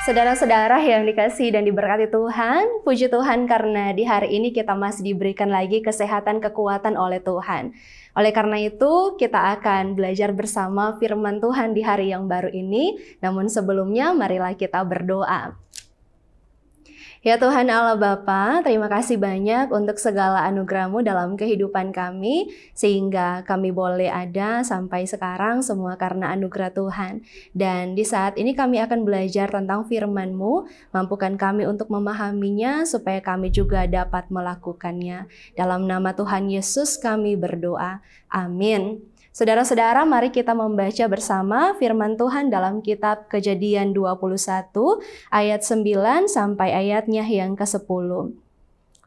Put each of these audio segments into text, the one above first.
Saudara-saudara yang dikasihi dan diberkati Tuhan, puji Tuhan karena di hari ini kita masih diberikan lagi kesehatan, kekuatan oleh Tuhan. Oleh karena itu, kita akan belajar bersama firman Tuhan di hari yang baru ini. Namun sebelumnya, marilah kita berdoa. Ya Tuhan Allah Bapa, terima kasih banyak untuk segala anugerah-Mu dalam kehidupan kami, sehingga kami boleh ada sampai sekarang semua karena anugerah Tuhan. Dan di saat ini kami akan belajar tentang firman-Mu, mampukan kami untuk memahaminya supaya kami juga dapat melakukannya. Dalam nama Tuhan Yesus kami berdoa. Amin. Saudara-saudara, mari kita membaca bersama firman Tuhan dalam kitab Kejadian 21 ayat 9 sampai ayatnya yang ke-10.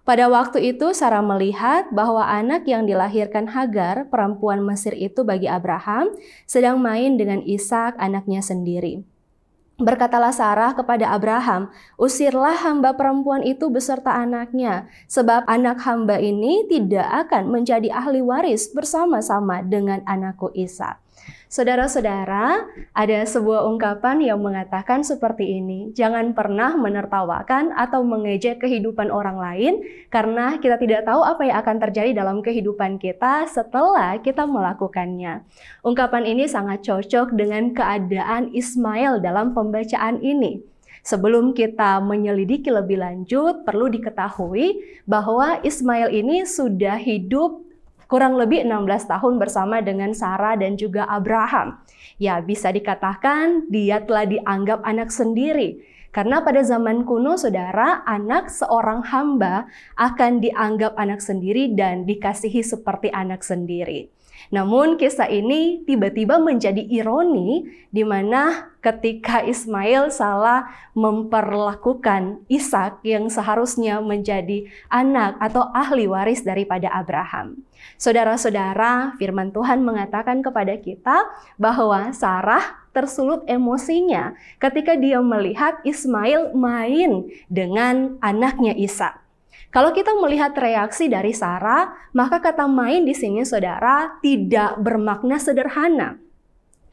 Pada waktu itu Sarah melihat bahwa anak yang dilahirkan Hagar, perempuan Mesir itu bagi Abraham, sedang main dengan Ishak anaknya sendiri. Berkatalah Sarah kepada Abraham, "Usirlah hamba perempuan itu beserta anaknya, sebab anak hamba ini tidak akan menjadi ahli waris bersama-sama dengan anakku Ishak." Saudara-saudara, ada sebuah ungkapan yang mengatakan seperti ini, jangan pernah menertawakan atau mengejek kehidupan orang lain karena kita tidak tahu apa yang akan terjadi dalam kehidupan kita setelah kita melakukannya. Ungkapan ini sangat cocok dengan keadaan Ismail dalam pembacaan ini. Sebelum kita menyelidiki lebih lanjut, perlu diketahui bahwa Ismail ini sudah hidup kurang lebih 16 tahun bersama dengan Sarah dan juga Abraham. Ya, bisa dikatakan dia telah dianggap anak sendiri. Karena pada zaman kuno, saudara, anak seorang hamba akan dianggap anak sendiri dan dikasihi seperti anak sendiri. Namun kisah ini tiba-tiba menjadi ironi di mana ketika Ismail salah memperlakukan Ishak yang seharusnya menjadi anak atau ahli waris daripada Abraham. Saudara-saudara, firman Tuhan mengatakan kepada kita bahwa Sarah tersulut emosinya ketika dia melihat Ismail main dengan anaknya Ishak. Kalau kita melihat reaksi dari Sarah, maka kata main di sini saudara tidak bermakna sederhana.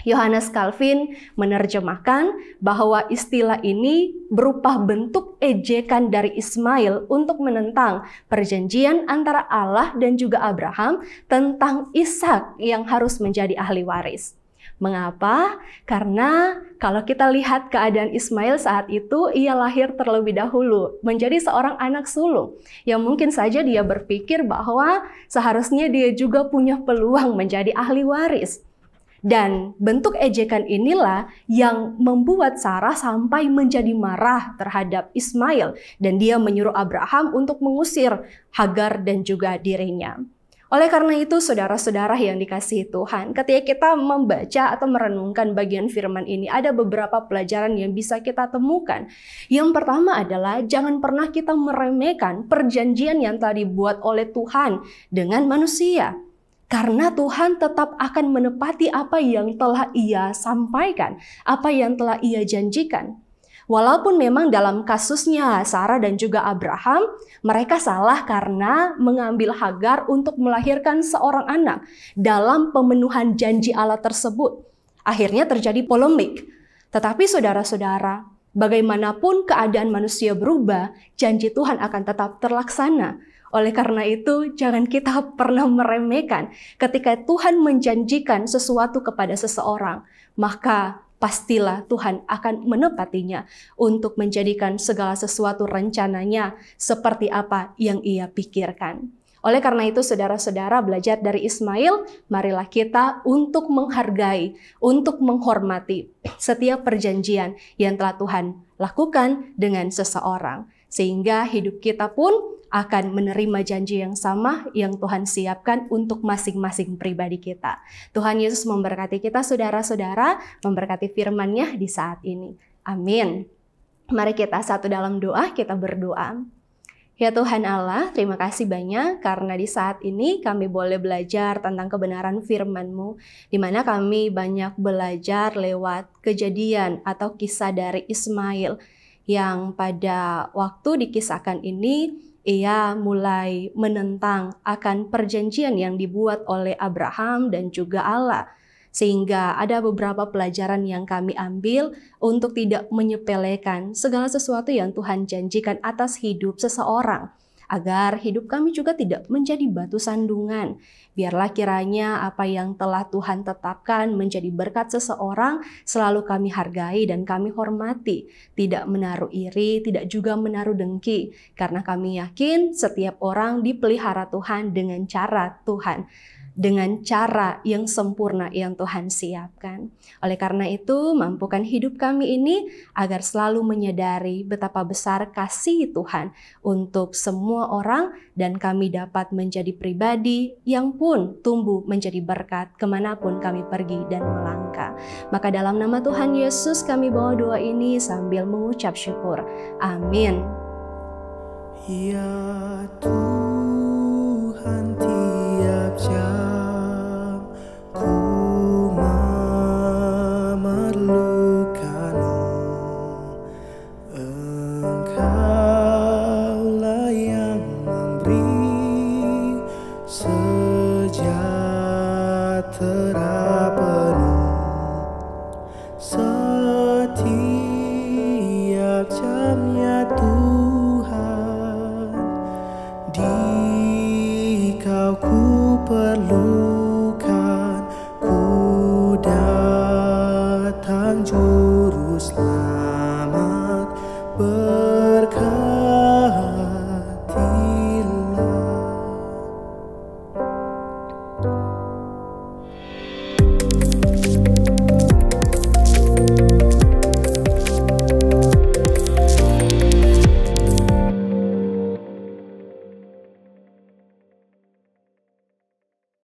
Yohanes Calvin menerjemahkan bahwa istilah ini berupa bentuk ejekan dari Ismail untuk menentang perjanjian antara Allah dan juga Abraham tentang Ishak yang harus menjadi ahli waris. Mengapa? Karena kalau kita lihat keadaan Ismail saat itu, ia lahir terlebih dahulu menjadi seorang anak sulung yang mungkin saja dia berpikir bahwa seharusnya dia juga punya peluang menjadi ahli waris. Dan bentuk ejekan inilah yang membuat Sarah sampai menjadi marah terhadap Ismail dan dia menyuruh Abraham untuk mengusir Hagar dan juga dirinya. Oleh karena itu, saudara-saudara yang dikasihi Tuhan, ketika kita membaca atau merenungkan bagian firman ini, ada beberapa pelajaran yang bisa kita temukan. Yang pertama adalah jangan pernah kita meremehkan perjanjian yang telah dibuat oleh Tuhan dengan manusia. Karena Tuhan tetap akan menepati apa yang telah Ia sampaikan, apa yang telah Ia janjikan. Walaupun memang dalam kasusnya Sarah dan juga Abraham, mereka salah karena mengambil Hagar untuk melahirkan seorang anak dalam pemenuhan janji Allah tersebut. Akhirnya terjadi polemik. Tetapi saudara-saudara, bagaimanapun keadaan manusia berubah, janji Tuhan akan tetap terlaksana. Oleh karena itu, jangan kita pernah meremehkan ketika Tuhan menjanjikan sesuatu kepada seseorang, maka pastilah Tuhan akan menepatinya untuk menjadikan segala sesuatu rencananya seperti apa yang Ia pikirkan. Oleh karena itu, saudara-saudara, belajar dari Ismail, marilah kita untuk menghargai, untuk menghormati setiap perjanjian yang telah Tuhan lakukan dengan seseorang. Sehingga hidup kita pun akan menerima janji yang sama yang Tuhan siapkan untuk masing-masing pribadi kita. Tuhan Yesus memberkati kita, saudara-saudara, memberkati firman-Nya di saat ini. Amin. Mari kita satu dalam doa, kita berdoa. Ya Tuhan Allah, terima kasih banyak karena di saat ini kami boleh belajar tentang kebenaran firman-Mu, di mana kami banyak belajar lewat kejadian atau kisah dari Ismail, yang pada waktu dikisahkan ini, ia mulai menentang akan perjanjian yang dibuat oleh Abraham dan juga Allah. Sehingga ada beberapa pelajaran yang kami ambil untuk tidak menyepelekan segala sesuatu yang Tuhan janjikan atas hidup seseorang, agar hidup kami juga tidak menjadi batu sandungan. Biarlah kiranya apa yang telah Tuhan tetapkan menjadi berkat seseorang selalu kami hargai dan kami hormati. Tidak menaruh iri, tidak juga menaruh dengki. Karena kami yakin setiap orang dipelihara Tuhan dengan cara Tuhan, dengan cara yang sempurna yang Tuhan siapkan. Oleh karena itu, mampukan hidup kami ini agar selalu menyadari betapa besar kasih Tuhan untuk semua orang, dan kami dapat menjadi pribadi yang pun tumbuh menjadi berkat kemanapun kami pergi dan melangkah. Maka dalam nama Tuhan Yesus kami bawa doa ini sambil mengucap syukur. Amin. Ya Tuhan, tiap jam ku memerlukan-Mu. Engkaulah yang memberi sejahtera.